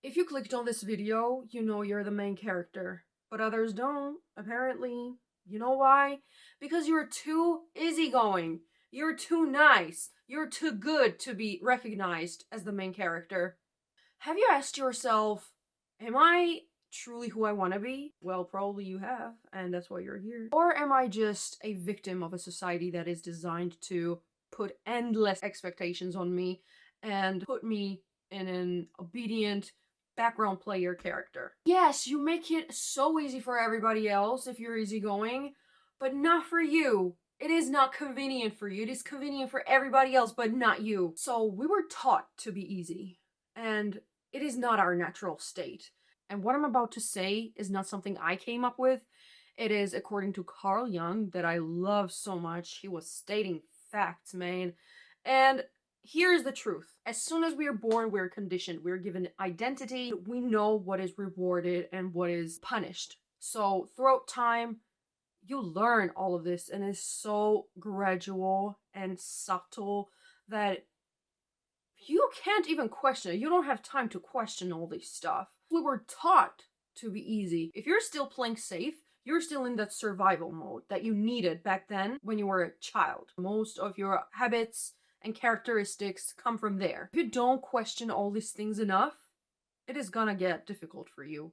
If you clicked on this video, you know you're the main character, but others don't, apparently. You know why? Because you're too easygoing. You're too nice. You're too good to be recognized as the main character. Have you asked yourself, am I truly who I want to be? Well, probably you have, and that's why you're here. Or am I just a victim of a society that is designed to put endless expectations on me and put me in an obedient background player character? Yes, you make it so easy for everybody else if you're easygoing, but not for you. It is not convenient for you. It is convenient for everybody else, but not you. So we were taught to be easy, and it is not our natural state. And what I'm about to say is not something I came up with. It is according to Carl Jung, that I love so much. He was stating facts, man. And here's the truth. As soon as we are born, we're conditioned. We're given identity. We know what is rewarded and what is punished. So throughout time, you learn all of this, and it's so gradual and subtle that you can't even question it. You don't have time to question all this stuff. We were taught to be easy. If you're still playing safe, you're still in that survival mode that you needed back then when you were a child. Most of your habits and characteristics come from there. If you don't question all these things enough, it is gonna get difficult for you.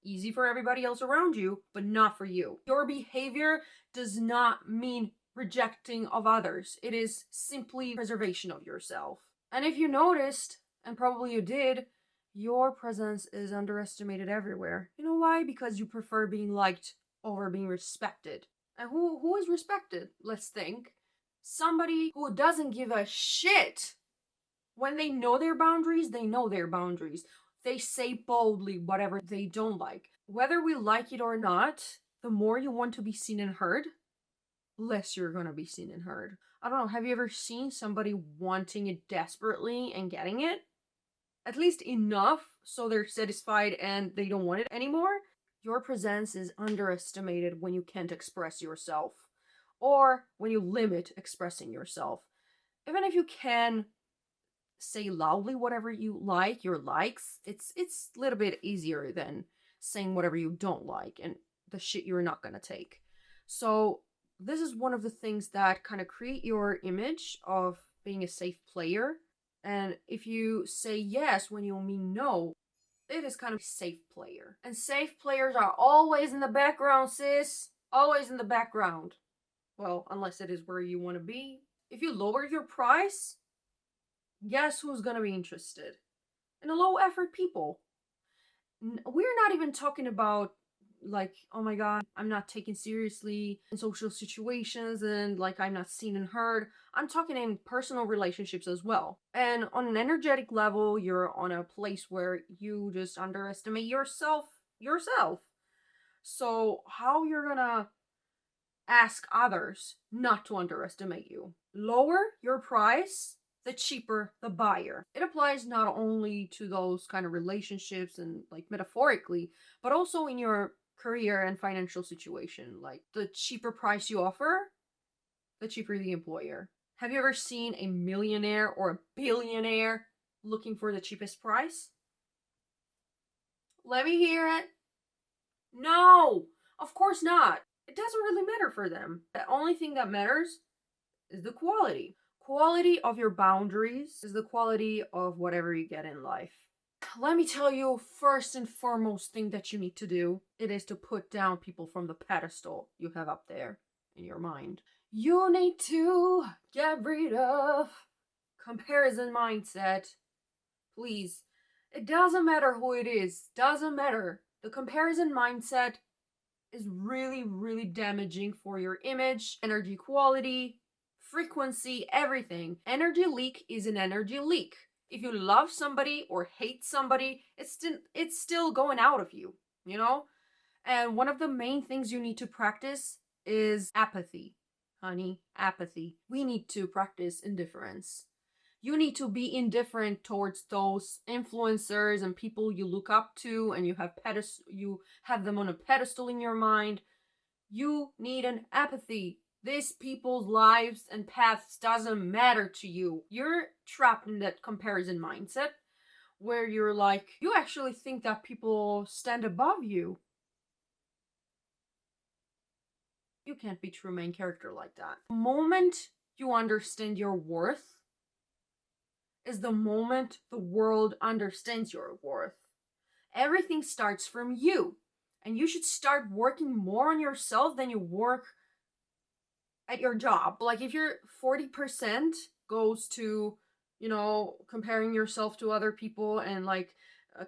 Easy for everybody else around you, but not for you. Your behavior does not mean rejecting of others. It is simply preservation of yourself. And if you noticed, and probably you did, your presence is underestimated everywhere. You know why? Because you prefer being liked over being respected. And who is respected? Let's think. Somebody who doesn't give a shit. When they know their boundaries, they know their boundaries. They say boldly whatever they don't like. Whether we like it or not, the more you want to be seen and heard, less you're gonna be seen and heard. I don't know, have you ever seen somebody wanting it desperately and getting it? At least enough so they're satisfied and they don't want it anymore? Your presence is underestimated when you can't express yourself, or when you limit expressing yourself. Even if you can say loudly whatever you like, your likes, it's a little bit easier than saying whatever you don't like and the shit you're not gonna take. So this is one of the things that kind of create your image of being a safe player. And if you say yes when you mean no, it is kind of safe player. And safe players are always in the background, sis. Always in the background. Well, unless it is where you want to be. If you lower your price, guess who's gonna be interested? In the low effort people. We're not even talking about like, oh my god, I'm not taken seriously in social situations and like I'm not seen and heard. I'm talking in personal relationships as well. And on an energetic level, you're on a place where you just underestimate yourself. So how you're gonna ask others not to underestimate you? Lower your price, the cheaper the buyer. It applies not only to those kind of relationships and like metaphorically, but also in your career and financial situation. Like the cheaper price you offer, the cheaper the employer. Have you ever seen a millionaire or a billionaire looking for the cheapest price? Let me hear it. No, of course not. It doesn't really matter for them. The only thing that matters is the quality. Quality of your boundaries is the quality of whatever you get in life. Let me tell you, first and foremost thing that you need to do, it is to put down people from the pedestal you have up there in your mind. You need to get rid of comparison mindset. Please. It doesn't matter who it is. Doesn't matter. The comparison mindset is really, really damaging for your image, energy quality, frequency, everything. Energy leak is an energy leak. If you love somebody or hate somebody, it's still going out of you, you know? And one of the main things you need to practice is apathy. Honey, apathy. We need to practice indifference. You need to be indifferent towards those influencers and people you look up to and you have them on a pedestal in your mind. You need an apathy. These people's lives and paths doesn't matter to you. You're trapped in that comparison mindset where you're like, you actually think that people stand above you. You can't be true main character like that. The moment you understand your worth is the moment the world understands your worth. Everything starts from you. And you should start working more on yourself than you work at your job. Like if your 40% goes to, comparing yourself to other people and like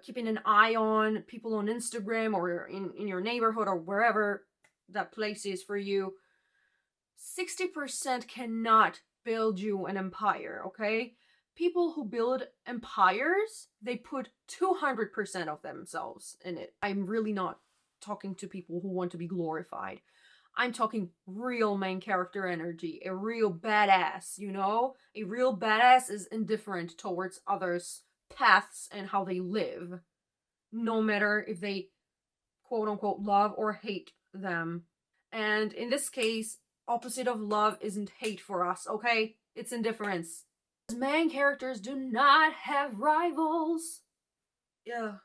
keeping an eye on people on Instagram or in your neighborhood or wherever that place is for you, 60% cannot build you an empire, okay? People who build empires, they put 200% of themselves in it. I'm really not talking to people who want to be glorified. I'm talking real main character energy, a real badass, you know? A real badass is indifferent towards others' paths and how they live, no matter if they quote unquote love or hate them. And in this case, opposite of love isn't hate for us, okay? It's indifference. Main characters do not have rivals. Yeah.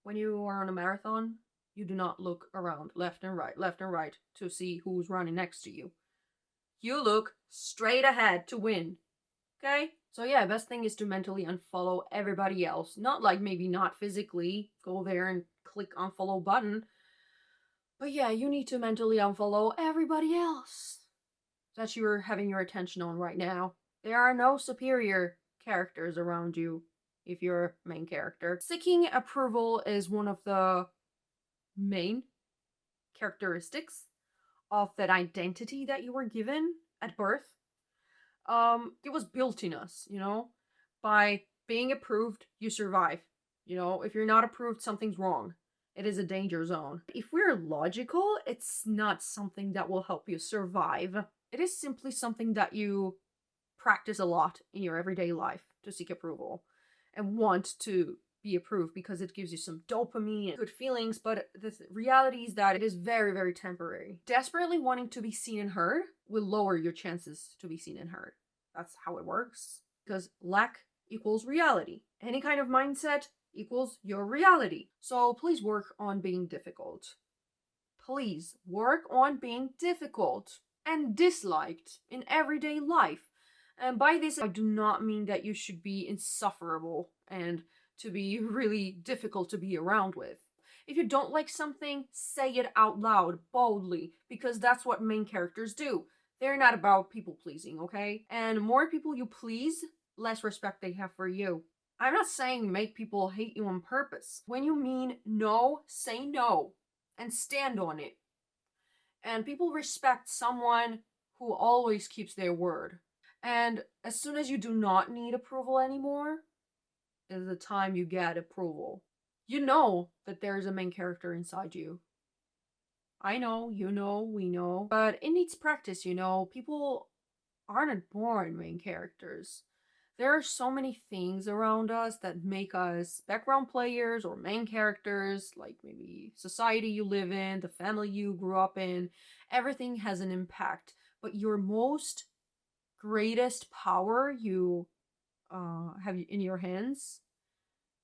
When you are on a marathon, you do not look around left and right to see who's running next to you. You look straight ahead to win. Okay? So yeah, best thing is to mentally unfollow everybody else. Not like maybe not physically go there and click unfollow button. But yeah, you need to mentally unfollow everybody else that you're having your attention on right now. There are no superior characters around you if you're a main character. Seeking approval is one of the main characteristics of that identity that you were given at birth. It was built in us, by being approved, you survive. If you're not approved, something's wrong. It is a danger zone. If we're logical, it's not something that will help you survive. It is simply something that you practice a lot in your everyday life to seek approval and want to be approved because it gives you some dopamine and good feelings, but the reality is that it is very, very temporary. Desperately wanting to be seen and heard will lower your chances to be seen and heard. That's how it works. Because lack equals reality. Any kind of mindset equals your reality. So please work on being difficult. Please work on being difficult and disliked in everyday life. And by this, I do not mean that you should be insufferable and to be really difficult to be around with. If you don't like something, say it out loud, boldly, because that's what main characters do. They're not about people pleasing, okay? And more people you please, less respect they have for you. I'm not saying make people hate you on purpose. When you mean no, say no and stand on it. And people respect someone who always keeps their word. And as soon as you do not need approval anymore, is the time you get approval. You know that there is a main character inside you. I know, you know, we know. But it needs practice, People aren't born main characters. There are so many things around us that make us background players or main characters, like maybe society you live in, the family you grew up in. Everything has an impact. But your most greatest power you have in your hands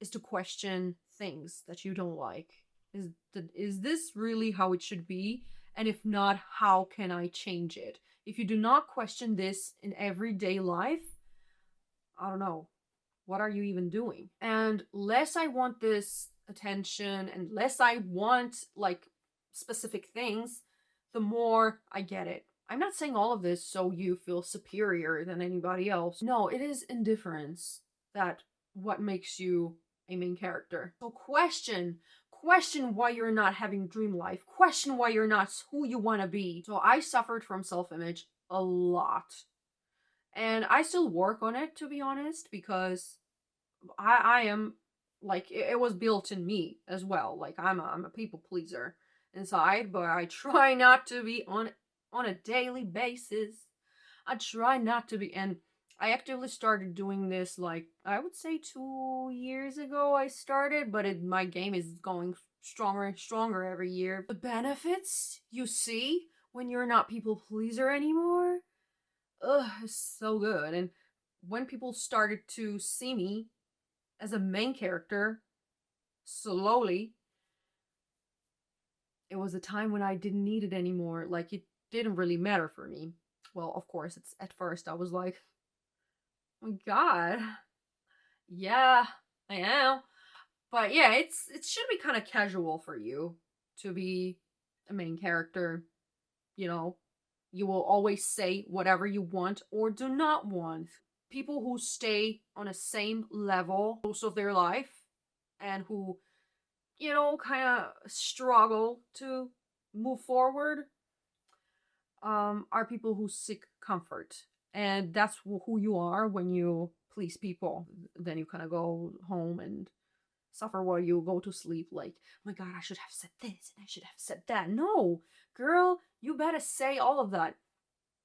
is to question things that you don't like. Is this really how it should be? And if not, how can I change it? If you do not question this in everyday life, I don't know, what are you even doing? And less I want this attention and less I want like specific things, the more I get it. I'm not saying all of this so you feel superior than anybody else. No, it is indifference that what makes you a main character. So question why you're not having dream life. Question why you're not who you want to be. So I suffered from self-image a lot. And I still work on it, to be honest, because I am like it was built in me as well. Like I'm a people pleaser inside, but I try not to be on a daily basis. I try not to be, and I actively started doing this like I would say 2 years ago. I started, but my game is going stronger and stronger every year. The benefits you see when you're not people pleaser anymore, it's so good. And when people started to see me as a main character, slowly, it was a time when I didn't need it anymore. Like, it didn't really matter for me. Well, of course, it's at first I was like, oh my god, yeah, I am. But yeah, it should be kind of casual for you to be a main character. You know, you will always say whatever you want or do not want. People who stay on a same level most of their life and who, kind of struggle to move forward, are people who seek comfort. And that's who you are when you please people. Then you kind of go home and suffer while you go to sleep, like, oh my god, I should have said this and I should have said that. No, girl, you better say all of that.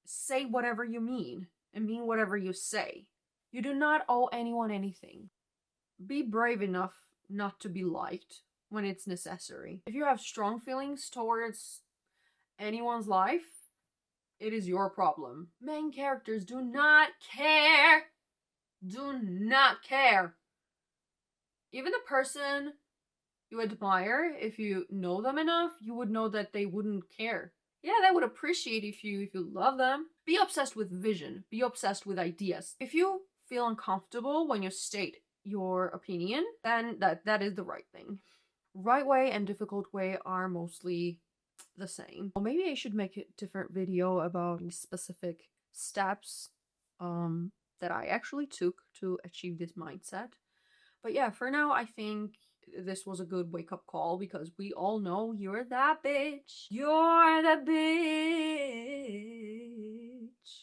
Say whatever you mean and mean whatever you say. You do not owe anyone anything. Be brave enough not to be liked when it's necessary. If you have strong feelings towards anyone's life, it is your problem. Main characters do not care. Do not care. Even the person you admire, if you know them enough, you would know that they wouldn't care. Yeah, they would appreciate if you love them. Be obsessed with vision. Be obsessed with ideas. If you feel uncomfortable when you state your opinion, then that is the right thing. Right way and difficult way are mostly the same. Well, maybe I should make a different video about specific steps that I actually took to achieve this mindset. But yeah, for now, I think this was a good wake up call because we all know you're that bitch. You're the bitch.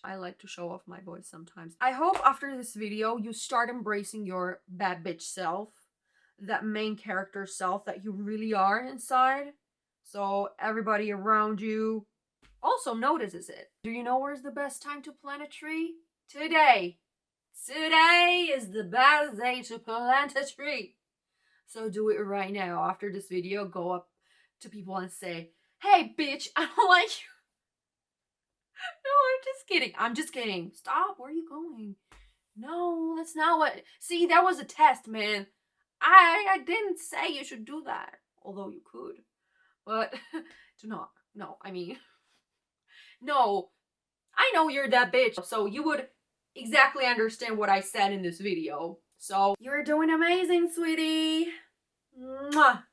I like to show off my voice sometimes. I hope after this video you start embracing your bad bitch self, that main character self that you really are inside. So everybody around you also notices it. Do you know where's the best time to plant a tree? Today. Today is the best day to plant a tree. So do it right now. After this video, go up to people and say, hey, bitch, I don't like you. No, I'm just kidding. I'm just kidding. Stop. Where are you going? No, that's not what. See, that was a test, man. I didn't say you should do that. Although you could. But do not. No, I mean. No. I know you're that bitch. So you would exactly understand what I said in this video. So you're doing amazing, sweetie. Mwah.